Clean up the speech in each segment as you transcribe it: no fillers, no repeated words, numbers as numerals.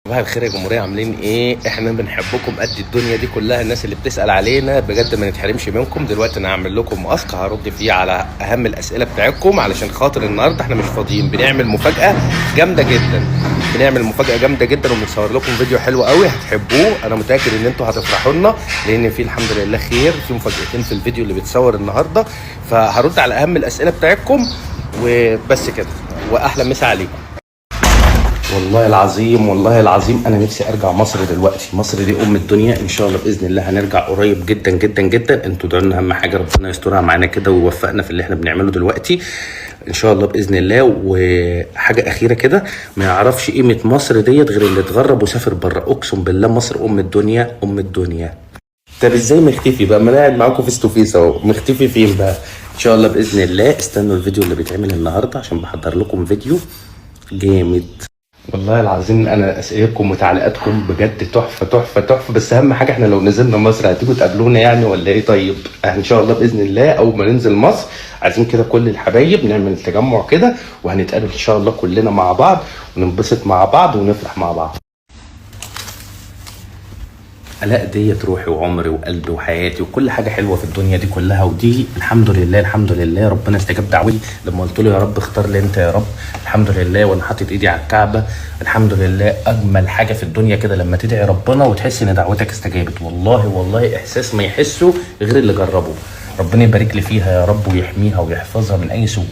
صباح الخير يا جمهورية، عاملين ايه؟ احنا بنحبكم قد الدنيا دي كلها. الناس اللي بتسأل علينا بجد ما نتحرمش منكم. دلوقتي انا هعمل لكم ماسك هرد فيه على اهم الاسئلة بتاعتكم، علشان خاطر النهارده احنا مش فاضيين. بنعمل مفاجأة جامدة جدا، وبنصور لكم فيديو حلو قوي هتحبوه. انا متأكد ان انتوا هتفرحوا لنا، لان في الحمد لله خير، في مفاجأتين في الفيديو اللي بيتصور النهارده. فهرد على اهم الاسئلة بتاعتكم وبس كده، واحلى مسا عليكم. والله العظيم والله العظيم انا نفسي ارجع مصر دلوقتي. مصر دي ام الدنيا، ان شاء الله باذن الله هنرجع قريب جدا جدا جدا. انتوا ادعوا لنا، اهم حاجه ربنا يسترها معانا كده ويوفقنا في اللي احنا بنعمله دلوقتي ان شاء الله باذن الله. وحاجه اخيره كده، ما يعرفش قيمه مصر ديت غير اللي اتغرب وسافر بره. اقسم بالله مصر ام الدنيا ام الدنيا. طب ازاي مختفي بقى؟ ما انا قاعد معاكم فيس تو فيس اهو، مختفي فين بقى؟ ان شاء الله باذن الله استنوا الفيديو اللي بيتعمل النهارده، عشان بحضر لكم فيديو جامد. والله العظيم انا اسئلتكم وتعليقاتكم بجد تحفه تحفه تحفه. بس اهم حاجه، احنا لو نزلنا مصر هتيجوا تقابلونا يعني ولا ايه؟ طيب ان شاء الله باذن الله اول ما ننزل مصر عايزين كده كل الحبايب نعمل تجمع كده، وهنتقابل ان شاء الله كلنا مع بعض، وننبسط مع بعض ونفرح مع بعض. الاء ديت روحي وعمري وقلبي وحياتي وكل حاجه حلوه في الدنيا دي كلها. ودي الحمد لله الحمد لله ربنا استجاب دعوتي لما قلت له يا رب اختار لي انت يا رب. الحمد لله وانا حاطط ايدي على الكعبه. الحمد لله اجمل حاجه في الدنيا كده لما تدعي ربنا وتحس ان دعوتك استجابت. والله والله احساس ما يحسه غير اللي جربه. ربنا يبارك لي فيها يا رب، ويحميها ويحفظها من اي سوء.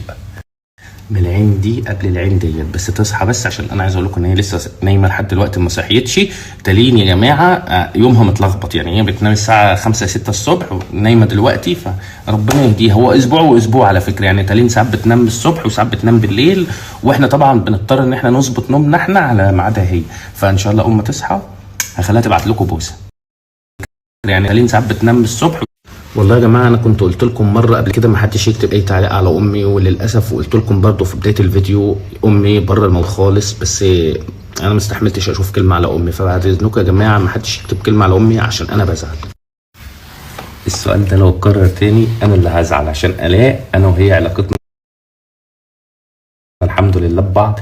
من العين دي قبل العين ديت، بس تصحى بس، عشان انا عايز اقول لكم ان هي لسه نايمه لحد دلوقتي ما صحيتش. تالين يا جماعه يومها متلخبط، يعني هي بتنام الساعه 5 6 الصبح ونايمه دلوقتي، فربنا يهديها. هو اسبوع واسبوع على فكره، يعني تالين ساعات بتنام الصبح وساعات بتنام بالليل، واحنا طبعا بنضطر ان احنا نظبط نومنا احنا على ميعادها هي. فان شاء الله اول ما تصحى هخليها تبعت لكم بوسه. يعني تالين ساعات بتنام الصبح. والله يا جماعه انا كنت قلت لكم مره قبل كده ما حدش يكتب اي تعليق على امي، وللاسف وقلت لكم برضو في بدايه الفيديو امي بره الموضوع خالص، بس انا ما استحملتش اشوف كلمه على امي. فبعد اذنكم يا جماعه ما حدش يكتب كلمه على امي عشان انا بزعل. السؤال ده لو اتكرر تاني انا اللي هزعل، عشان الاء انا وهي علاقتنا الحمد لله ببعض،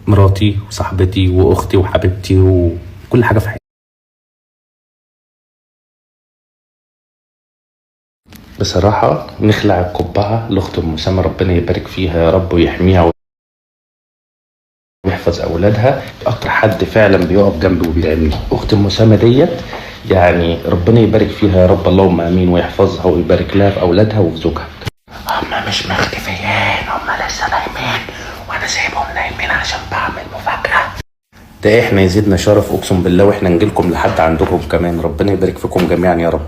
مراتي وصاحبتي واختي وحبيبتي وكل حاجه في حياتي. بصراحة نخلع القبعة لأخت أم أسامة، ربنا يبارك فيها يا رب ويحميها ويحفظ أولادها. أكتر حد فعلا بيقف جنبي وبيدعمني أخت أم أسامة ديت، يعني ربنا يبارك فيها يا رب، اللهم آمين، ويحفظها ويبارك لها في أولادها وفي زوجها. هما مش مختفيين، هما لسه نايمين وأنا سايبهم نايمين عشان بعمل مفاجأة. ده إحنا يزيدنا شرف أقسم بالله، وإحنا نجيلكم لحد عندكم كمان. ربنا يبارك فيكم جميعا يا رب.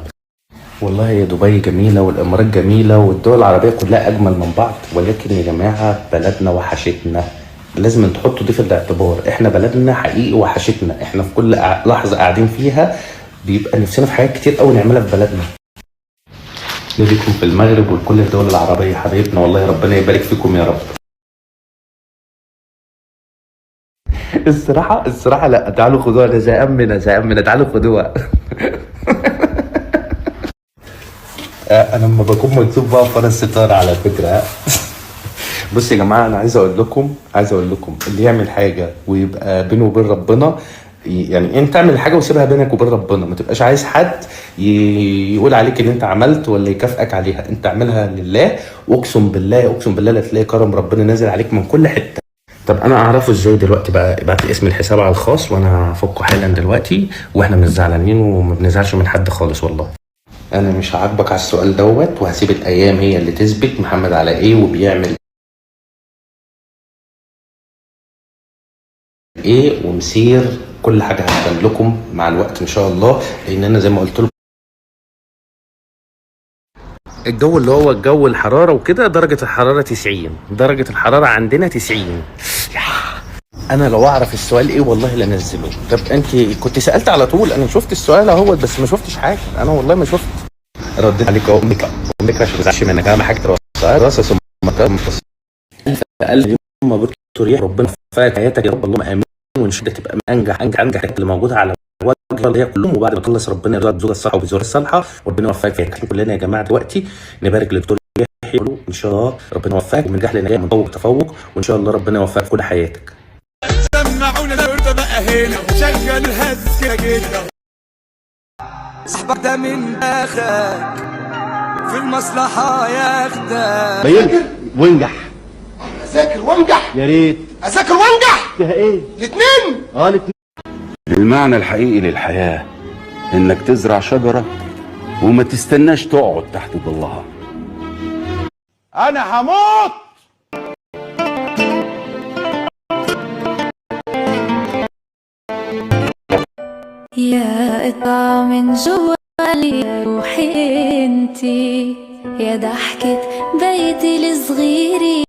والله يا دبي جميلة والإمارات جميلة والدول العربية كلها أجمل من بعض، ولكن يا جماعة بلدنا وحشتنا. لازم تحطوا دي في الاعتبار، احنا بلدنا حقيقي وحشتنا. احنا في كل لحظة قاعدين فيها بيبقى نفسنا في حاجات كتير قوي نعملها في بلدنا. ليكم في المغرب وكل الدول العربية حبايبنا، والله ربنا يبارك فيكم يا رب. الصراحة لا، تعالوا خدوها، انا زهقان منها، تعالوا خدوها. انا لما بكون مكتوب بقى فرا الستار على فكره. بص يا جماعه، انا عايز اقول لكم اللي يعمل حاجه ويبقى بينه وبين ربنا، يعني انت تعمل حاجه وسيبها بينك وبين ربنا، ما تبقاش عايز حد يقول عليك ان انت عملت ولا يكافئك عليها. انت اعملها لله، واقسم بالله اقسم بالله لا تلاقي كرم ربنا نازل عليك من كل حته. طب انا اعرفه ازاي دلوقتي بقى؟ ابعت لي اسم الحساب على الخاص وانا هفكه حالا دلوقتي، واحنا مش زعلانين وما بنزعلش من حد خالص والله. انا مش هعاقبك على السؤال دوت، وهسيب الايام هي اللي تثبت محمد على ايه وبيعمل ايه، ومسير كل حاجه هتبان لكم مع الوقت ان شاء الله. لان انا زي ما قلت لكم الجو اللي هو الجو الحراره وكده، درجه الحراره 90، درجه الحراره عندنا 90. انا لو اعرف السؤال ايه والله لنزله. طب انت كنت سالت على طول، انا شفت السؤال اهوت بس ما شفتش حاجه، انا والله ما شفت. رديت عليك اهو، امك عشان ما تزعلش منك، اهم حاجه راسه ثم ألف يوم مبروك ريح، ربنا يوفقك حياتك يا رب، اللهم امين. وان شاء الله تبقى انجح اللي موجوده على وجه اللي هي كلهم، وبعد ما تخلص ربنا يرزقك بزوجه الصالحه وبزوجه الصالحه، وربنا يوفقك فيها. كلنا يا جماعه دلوقتي نبارك للدكتور يحيى ان شاء الله ربنا يوفقك من نجاح لنجاح، من تفوق تفوق، وان شاء الله ربنا يوفقك في كل حياتك. سمعونا الدور ده بقى هنا، شغل الهز كده جدا. صاحبك ده من اخك في المصلحة ياخدك. ذاكر وانجح. اذاكر وانجح. يا ريت اذاكر وانجح. فيها ايه؟ الاثنين. الاتنين. المعنى الحقيقي للحياة انك تزرع شجرة وما تستناش تقعد تحت ظلها. انا هموت. يا قطعة من جوالي روحي انتي، يا ضحكة بيتي الصغيري.